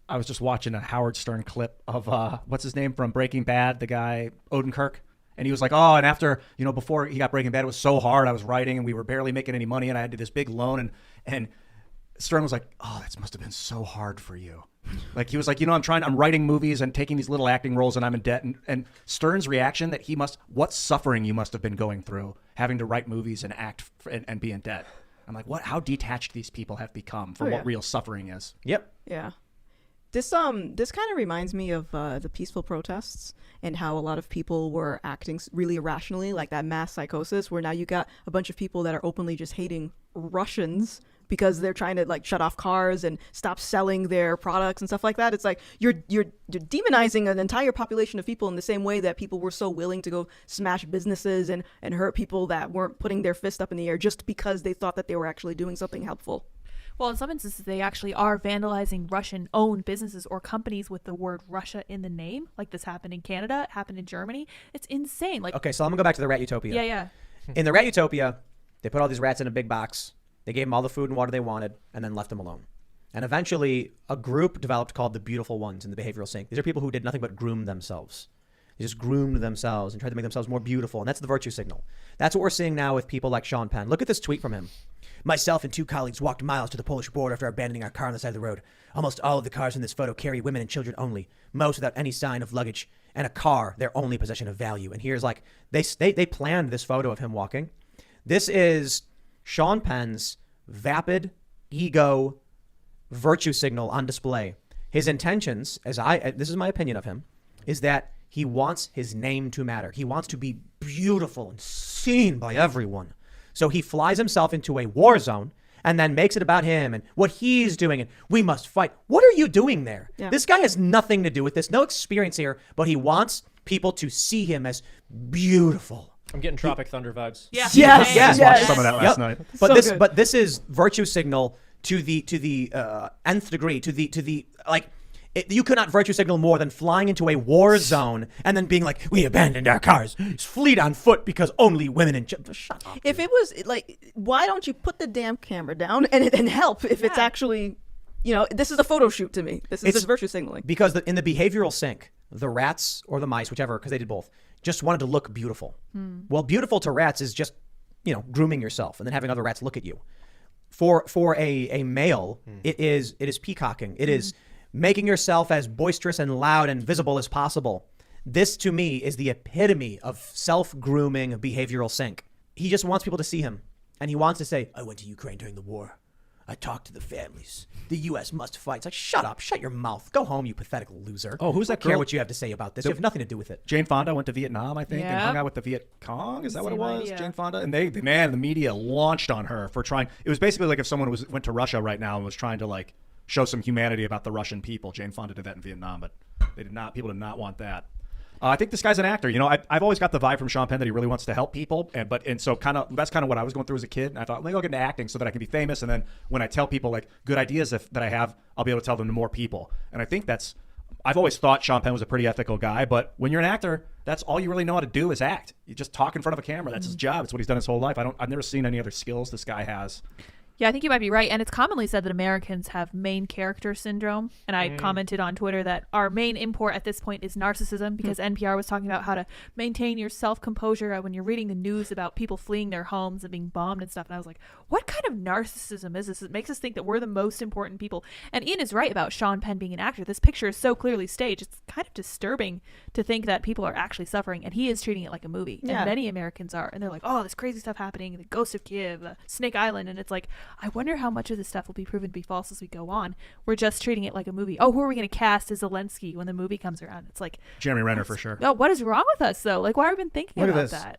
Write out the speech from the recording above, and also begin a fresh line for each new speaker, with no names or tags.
I was just watching a Howard Stern clip of what's his name from Breaking Bad, the guy Odenkirk. And he was like, oh, and after, before he got Breaking Bad, it was so hard. I was writing and we were barely making any money and I had to do this big loan. And Stern was like, oh, that must have been so hard for you. Like, he was like, I'm writing movies and taking these little acting roles and I'm in debt. And Stern's reaction that what suffering you must have been going through having to write movies and act and be in debt. I'm like, how detached these people have become from what real suffering is.
Yep.
Yeah. This kind of reminds me of the peaceful protests and how a lot of people were acting really irrationally, like that mass psychosis, where now you got a bunch of people that are openly just hating Russians because they're trying to like shut off cars and stop selling their products and stuff like that. It's like you're demonizing an entire population of people in the same way that people were so willing to go smash businesses and hurt people that weren't putting their fist up in the air just because they thought that they were actually doing something helpful.
Well, in some instances, they actually are vandalizing Russian-owned businesses or companies with the word Russia in the name. Like this happened in Canada, it happened in Germany. It's insane. Like,
okay, so I'm going to go back to the rat utopia.
Yeah.
In the rat utopia, they put all these rats in a big box. They gave them all the food and water they wanted and then left them alone. And eventually, a group developed called the Beautiful Ones in the behavioral sink. These are people who did nothing but groom themselves. They just groomed themselves and tried to make themselves more beautiful. And that's the virtue signal. That's what we're seeing now with people like Sean Penn. Look at this tweet from him. Myself and 2 colleagues walked miles to the Polish border after abandoning our car on the side of the road. Almost all of the cars in this photo carry women and children only, most without any sign of luggage, and a car, their only possession of value. And here's like, they planned this photo of him walking. This is Sean Penn's vapid ego virtue signal on display. His intentions, this is my opinion of him, is that he wants his name to matter. He wants to be beautiful and seen by everyone. So he flies himself into a war zone and then makes it about him and what he's doing and we must fight. What are you doing there? Yeah. This guy has nothing to do with this, no experience here, but he wants people to see him as beautiful.
I'm getting Tropic Thunder vibes.
Yeah.
Yes. Watched some of that last night.
But this is virtue signal to the nth degree, to the like. You could not virtue signal more than flying into a war zone and then being like, we abandoned our cars, fleed on foot because only women and children. Shut up.
If it was like, why don't you put the damn camera down and help if it's actually, this is a photo shoot to me. This is just virtue signaling.
Because in the behavioral sink, the rats or the mice, whichever, because they did both, just wanted to look beautiful. Well, beautiful to rats is just, grooming yourself and then having other rats look at you. For a male, it is peacocking. It is making yourself as boisterous and loud and visible as possible. This, to me, is the epitome of self-grooming behavioral sink. He just wants people to see him. And he wants to say, I went to Ukraine during the war. I talked to the families. The U.S. must fight. It's like, shut up. Shut your mouth. Go home, you pathetic loser.
Oh, who's that girl?
I don't care what you have to say about this. You have nothing to do with it.
Jane Fonda went to Vietnam, I think, and hung out with the Viet Cong. Is that what it was? Idea. Jane Fonda? And the media launched on her for trying. It was basically like if someone went to Russia right now and was trying to like show some humanity about the Russian people. Jane Fonda did that in Vietnam, but they did not. People did not want that. I think this guy's an actor. I've always got the vibe from Sean Penn that he really wants to help people, and so that's kind of what I was going through as a kid. And I thought, maybe I'll get into acting so that I can be famous, and then when I tell people like good ideas that I have, I'll be able to tell them to more people. And I think I've always thought Sean Penn was a pretty ethical guy, but when you're an actor, that's all you really know how to do is act. You just talk in front of a camera. That's his job. It's what he's done his whole life. I've never seen any other skills this guy has.
Yeah, I think you might be right. And it's commonly said that Americans have main character syndrome. And I commented on Twitter that our main import at this point is narcissism, because NPR was talking about how to maintain your self-composure when you're reading the news about people fleeing their homes and being bombed and stuff. And I was like, what kind of narcissism is this? It makes us think that we're the most important people. And Ian is right about Sean Penn being an actor. This picture is so clearly staged. It's kind of disturbing to think that people are actually suffering. And he is treating it like a movie. Yeah. And many Americans are. And they're like, oh, this crazy stuff happening. The Ghost of Kiev, Snake Island. And it's like, I wonder how much of this stuff will be proven to be false as we go on. We're just treating it like a movie. Oh, who are we going to cast as Zelensky when the movie comes around? It's like
Jeremy Renner for sure.
Oh, what is wrong with us though? Like, why have we been thinking about that?